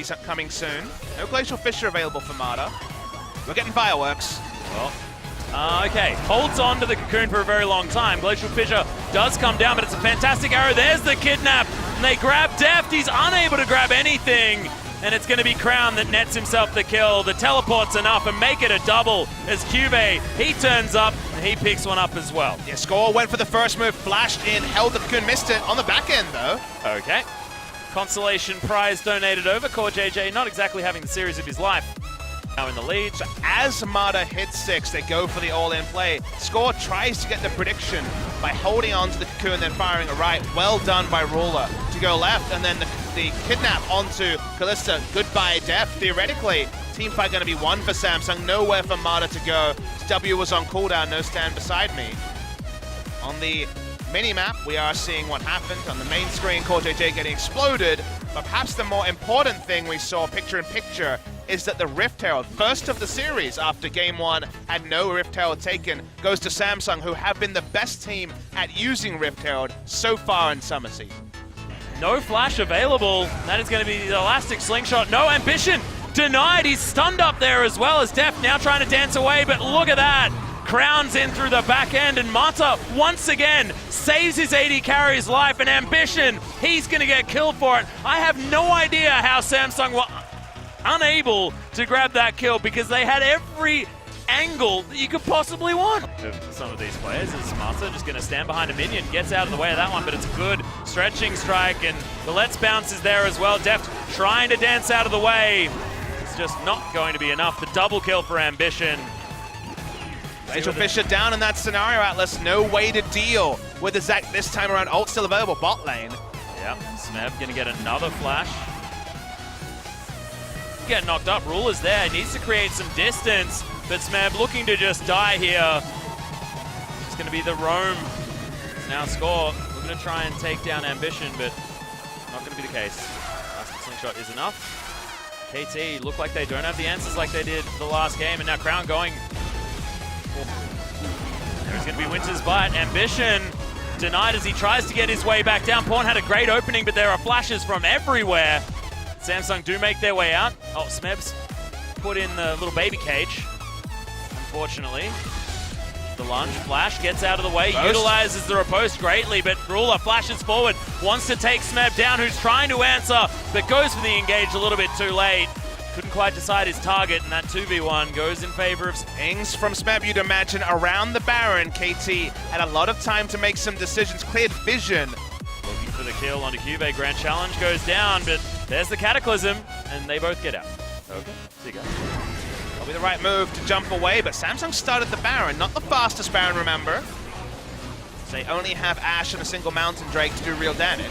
series coming soon. No Glacial Fissure available for Mata. We're getting fireworks. Well, okay, holds on to the cocoon for a very long time. Glacial Fissure does come down, but it's a fantastic arrow. There's the kidnap, and they grab Deft. He's unable to grab anything, and it's going to be Crown that nets himself the kill. The teleport's enough and make it a double as Cube, he turns up, and he picks one up as well. Yeah, Score went for the first move, flashed in, held the cocoon, missed it on the back end, though. Okay. Consolation prize donated over. Core JJ not exactly having the series of his life. Now in the lead. So as Mata hits 6, they go for the all-in play. Score tries to get the prediction by holding on to the cocoon, then firing a right. Well done by Ruler to go left, and then the kidnap onto Kalista. Goodbye, Deft. Theoretically, team fight going to be one for Samsung. Nowhere for Mata to go. W was on cooldown, no stand beside me. On the mini-map, we are seeing what happened on the main screen. Core JJ getting exploded, but perhaps the more important thing we saw picture-in-picture is that the Rift Herald, first of the series after Game 1, had no Rift Herald taken, goes to Samsung, who have been the best team at using Rift Herald so far in Summer Season. No flash available. That is going to be the elastic slingshot. No ambition. Denied. He's stunned up there as well as Deft now trying to dance away, but look at that. Crowns in through the back end, and Mata once again saves his AD carry's life, and Ambition, he's going to get killed for it. I have no idea how Samsung were unable to grab that kill because they had every angle that you could possibly want. Some of these players is Mata just going to stand behind a minion, gets out of the way of that one, but it's a good stretching strike, and the Let's Bounce is there as well. Deft trying to dance out of the way. It's just not going to be enough. The double kill for Ambition. Glacial Fissure down in that scenario, Atlas. No way to deal with the Zac this time around. Ult still available, bot lane. Yeah, Smab going to get another flash. Get knocked up, Ruler's there, needs to create some distance, but Smab looking to just die here. It's going to be the roam. Now Score, we're going to try and take down Ambition, but not going to be the case. Elastic Slingshot is enough. KT look like they don't have the answers like they did the last game, and now Crown going. There's going to be Winter's Bite. Ambition denied as he tries to get his way back down. Pawn had a great opening, but there are flashes from everywhere. Samsung do make their way out. Oh, Smeb's put in the little baby cage, unfortunately. The lunge flash gets out of the way, utilizes the riposte greatly, but Ruler flashes forward, wants to take Smeb down, who's trying to answer, but goes for the engage a little bit too late. Couldn't quite decide his target, and that 2v1 goes in favor of Ings from Smab. You'd imagine around the Baron, KT had a lot of time to make some decisions, cleared vision. Looking for the kill onto Cube. Grand Challenge goes down, but there's the Cataclysm, and they both get out. Okay, see you guys. That'll be the right move to jump away, but Samsung started the Baron, not the fastest Baron, remember. They only have Ashe and a single Mountain Drake to do real damage.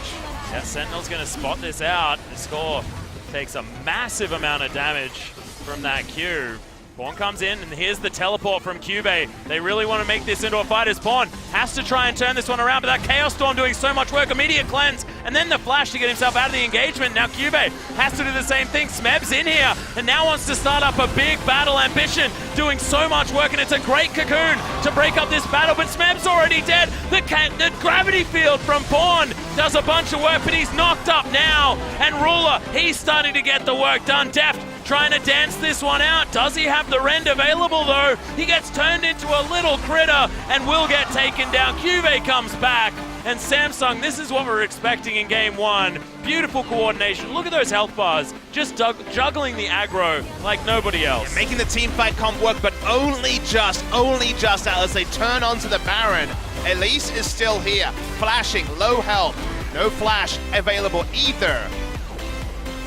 Yeah, Sentinel's going to spot this out. The Score takes a massive amount of damage from that Q. Pawn comes in, and here's the teleport from Cube. They really want to make this into a fight as Pawn has to try and turn this one around, but that Chaos Storm doing so much work. Immediate cleanse, and then the flash to get himself out of the engagement. Now Cube has to do the same thing. Smeb's in here, and now wants to start up a big battle. Ambition doing so much work, and it's a great cocoon to break up this battle, but Smeb's already dead. The gravity field from Pawn does a bunch of work, but he's knocked up now, and Ruler, he's starting to get the work done. Deft trying to dance this one out. Does he have the rend available though? He gets turned into a little critter and will get taken down. Cube comes back, and Samsung, this is what we're expecting in Game 1. Beautiful coordination. Look at those health bars. Just juggling the aggro like nobody else. Yeah, making the team fight comp work, but only just as they turn onto the Baron. Elise is still here, flashing, low health. No flash available either.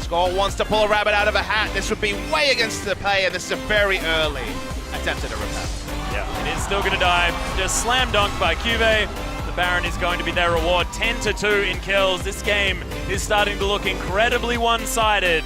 Score wants to pull a rabbit out of a hat. This would be way against the play, and this is a very early attempt at a repair. Yeah, it is still going to die. Just slam dunk by Cube. The Baron is going to be their reward. 10-2 in kills. This game is starting to look incredibly one-sided.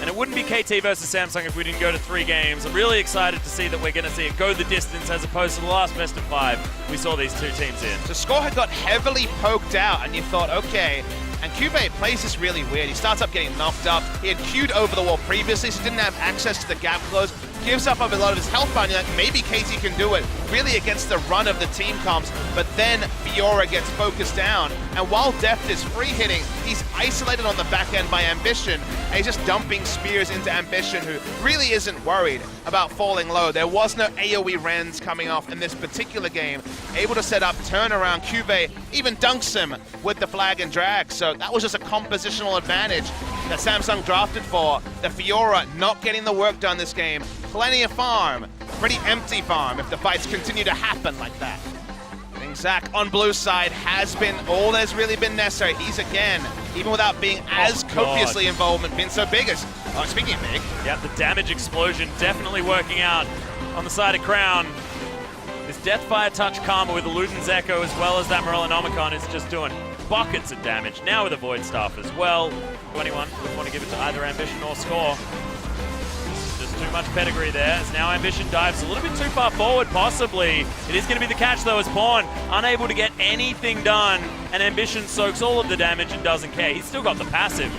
And it wouldn't be KT versus Samsung if we didn't go to 3 games. I'm really excited to see that we're going to see it go the distance as opposed to the last best of 5 we saw these two teams in. So Score had got heavily poked out, and you thought, okay. And Cube plays this really weird. He starts up getting knocked up. He had queued over the wall previously, so he didn't have access to the gap close. gives up a lot of his health bar, and you're like, maybe KT can do it really against the run of the team comps, but then Fiora gets focused down, and while Deft is free hitting, he's isolated on the back end by Ambition, and he's just dumping spears into Ambition, who really isn't worried about falling low. There was no AoE Rens coming off in this particular game, able to set up turnaround. Cube even dunks him with the flag and drag, so that was just a compositional advantage that Samsung drafted for. The Fiora not getting the work done this game. Plenty of farm, pretty empty farm if the fights continue to happen like that. Getting Zach on blue side has been all there's really been necessary. He's again, even without being as copiously involved, been so big as, speaking of big. Yeah, the damage explosion definitely working out on the side of Crown. This Deathfire Touch Karma with the Luden's Echo as well as that Morellonomicon is just doing buckets of damage. Now with a Void Staff as well. 21, wouldn't want to give it to either Ambition or Score. Just too much pedigree there. As now Ambition dives a little bit too far forward, possibly. It is going to be the catch though, as Pawn unable to get anything done, and Ambition soaks all of the damage and doesn't care. He's still got the passive.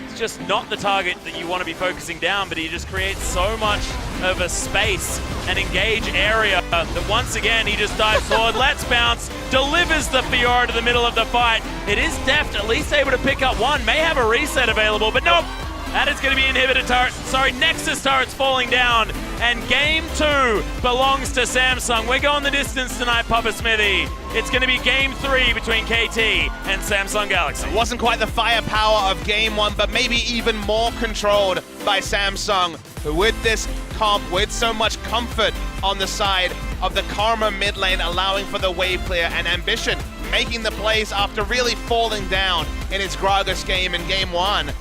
It's just not the target that you want to be focusing down, but he just creates so much of a space and engage area that once again he just dives forward, lets bounce, delivers the Fiora to the middle of the fight. It is Deft at least able to pick up one, may have a reset available, but nope. That is going to be inhibitor turret, Nexus turrets falling down, and game 2 belongs to Samsung. We're going the distance tonight, Papa Smithy. It's going to be game 3 between KT and Samsung Galaxy. It wasn't quite the firepower of game 1, but maybe even more controlled by Samsung, who with this comp, with so much comfort on the side of the Karma mid lane, allowing for the wave clear, and Ambition making the plays after really falling down in its Gragas game in game 1.